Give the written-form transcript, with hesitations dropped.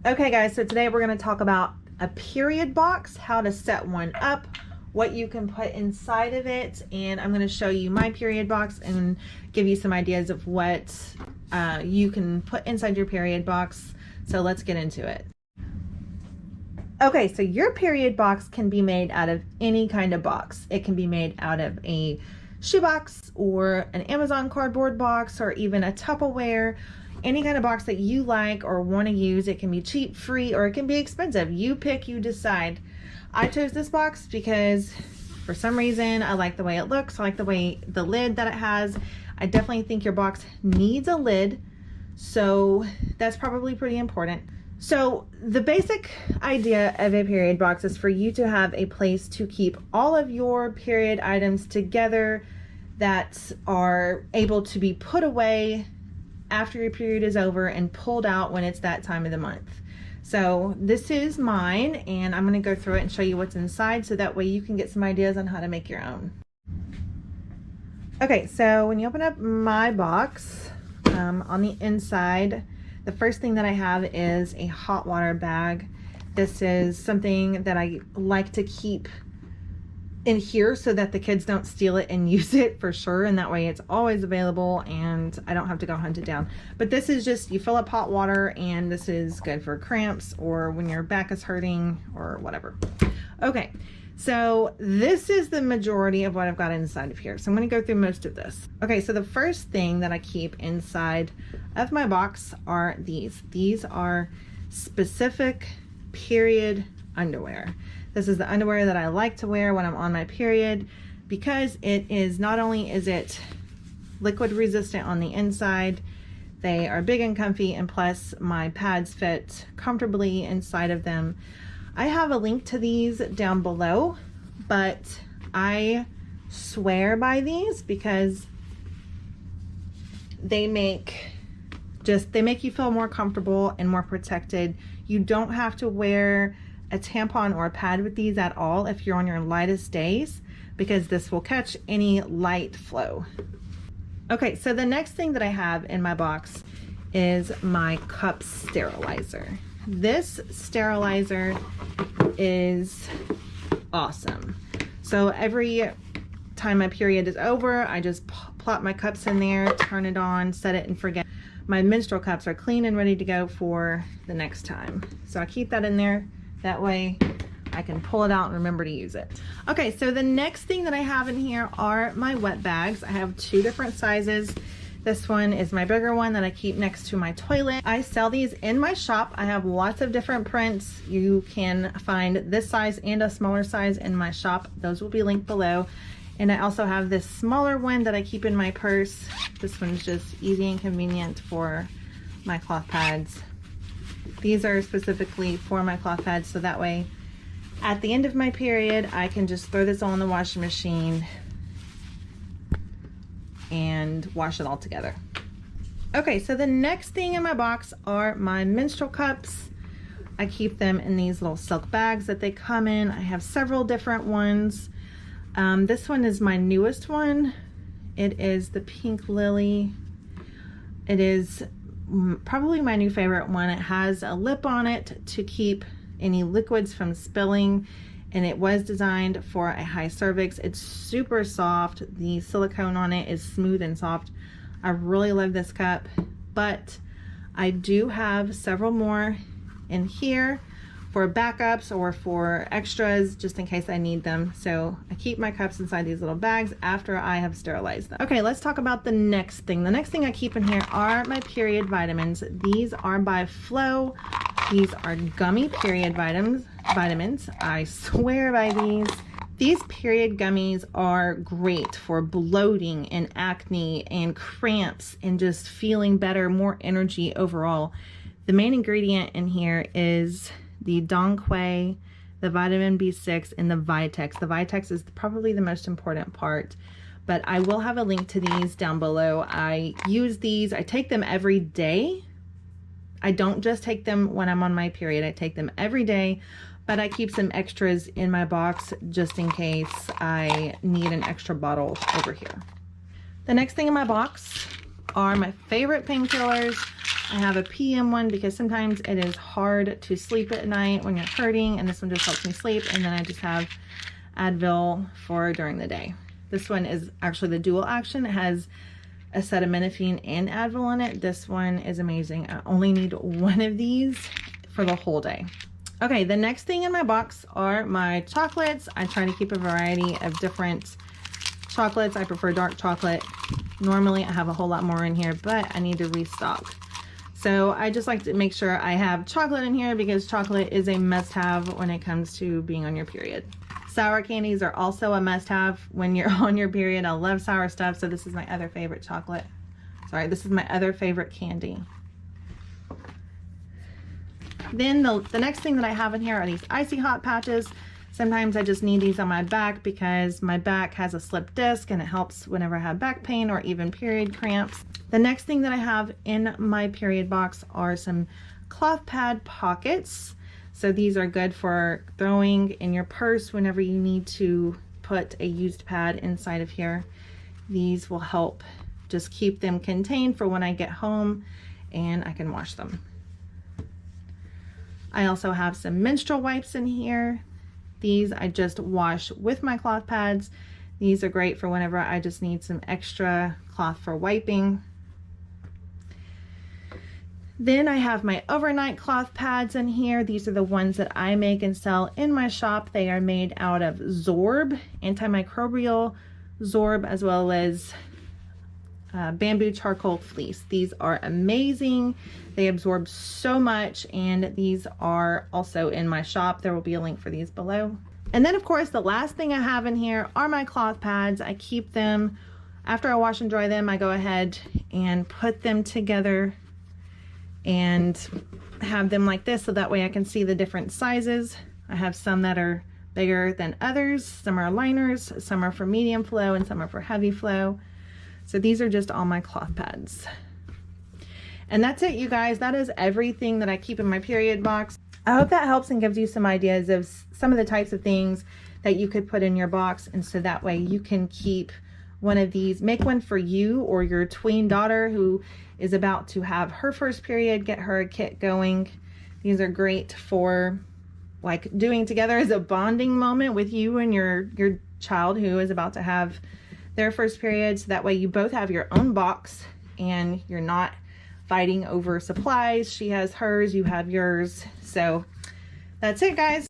Okay guys, so today we're going to talk about a period box, how to set one up, what you can put inside of it, and I'm going to show you my period box and give you some ideas of what you can put inside your period box. So let's get into it. Okay, so your period box can be made out of any kind of box. It can be made out of a shoebox or an Amazon cardboard box or even a Tupperware. Any kind of box that you like or want to use. It can be cheap, free, or it can be expensive. You pick, you decide. I chose this box because for some reason I like the way it looks. I like the way the lid that it has. I definitely think your box needs a lid, so that's probably pretty important. So the basic idea of a period box is for you to have a place to keep all of your period items together that are able to be put away after your period is over and pulled out when it's that time of the month. So this is mine, and I'm going to go through it and show you what's inside so that way you can get some ideas on how to make your own. Okay, so when you open up my box, on the inside, the first thing that I have is a hot water bag. This is something that I like to keep in here so that the kids don't steal it and use it for sure, and that way it's always available and I don't have to go hunt it down. But this is just, you fill up hot water, and this is good for cramps or when your back is hurting or whatever. Okay, so this is the majority of what I've got inside of here, so I'm going to go through most of this. Okay, so the first thing that I keep inside of my box are these are specific period underwear. This is the underwear that I like to wear when I'm on my period, because it is, not only is it liquid resistant on the inside, they are big and comfy, and plus my pads fit comfortably inside of them. I have a link to these down below, but I swear by these because they make you feel more comfortable and more protected. You don't have to wear a tampon or a pad with these at all if you're on your lightest days, because this will catch any light flow. Okay, so the next thing that I have in my box is my cup sterilizer. This sterilizer is awesome. So every time my period is over, I just plop my cups in there, turn it on, set it and forget. My menstrual cups are clean and ready to go for the next time. So I keep that in there. That way I can pull it out and remember to use it. Okay, so the next thing that I have in here are my wet bags. I have two different sizes. This one is my bigger one that I keep next to my toilet. I sell these in my shop. I have lots of different prints. You can find this size and a smaller size in my shop. Those will be linked below. And I also have this smaller one that I keep in my purse. This one's just easy and convenient for my cloth pads. These are specifically for my cloth pads, so that way at the end of my period I can just throw this all in the washing machine and wash it all together. Okay, so the next thing in my box are my menstrual cups. I keep them in these little silk bags that they come in. I have several different ones. This one is my newest one. It is the Pink Lily. It is probably my new favorite one. It has a lip on it to keep any liquids from spilling, and it was designed for a high cervix. It's super soft. The silicone on it is smooth and soft. I really love this cup, but I do have several more in here for backups or for extras just in case I need them. So I keep my cups inside these little bags after I have sterilized them. Okay, let's talk about the next thing. The next thing I keep in here are my period vitamins. These are by Flow. These are gummy period vitamins. I swear by these. These period gummies are great for bloating and acne and cramps and just feeling better, more energy overall. The main ingredient in here is the Dongquai, the vitamin B6, and the Vitex. The Vitex is probably the most important part, but I will have a link to these down below. I use these, I take them every day. I don't just take them when I'm on my period, I take them every day, but I keep some extras in my box just in case I need an extra bottle over here. The next thing in my box are my favorite painkillers. I have a PM one because sometimes it is hard to sleep at night when you're hurting, and this one just helps me sleep. And then I just have Advil for during the day. This one is actually the dual action. It has acetaminophen and Advil in it. This one is amazing. I only need one of these for the whole day. Okay, the next thing in my box are my chocolates. I try to keep a variety of different chocolates. I prefer dark chocolate. Normally I have a whole lot more in here, but I need to restock. So I just like to make sure I have chocolate in here because chocolate is a must-have when it comes to being on your period. Sour candies are also a must-have when you're on your period. I love sour stuff, so this is my other favorite chocolate. Sorry, this is my other favorite candy. Then the next thing that I have in here are these icy hot patches. Sometimes I just need these on my back because my back has a slip disc and it helps whenever I have back pain or even period cramps. The next thing that I have in my period box are some cloth pad pockets. So these are good for throwing in your purse whenever you need to put a used pad inside of here. These will help just keep them contained for when I get home and I can wash them. I also have some menstrual wipes in here. These I just wash with my cloth pads. These are great for whenever I just need some extra cloth for wiping. Then I have my overnight cloth pads in here. These are the ones that I make and sell in my shop. They are made out of Zorb, antimicrobial Zorb, as well as bamboo charcoal fleece. These are amazing. They absorb so much, and these are also in my shop. There will be a link for these below. And then of course the last thing I have in here are my cloth pads. I keep them, after I wash and dry them, I go ahead and put them together and have them like this so that way I can see the different sizes. I have some that are bigger than others. Some are liners, some are for medium flow, and some are for heavy flow. So these are just all my cloth pads. And that's it, you guys. That is everything that I keep in my period box. I hope that helps and gives you some ideas of some of the types of things that you could put in your box, and so that way you can keep one of these. Make one for you or your tween daughter who is about to have her first period. Get her a kit going. These are great for like doing together as a bonding moment with you and your child who is about to have their first period, so that way you both have your own box and you're not fighting over supplies. She has hers, you have yours. So that's it, guys.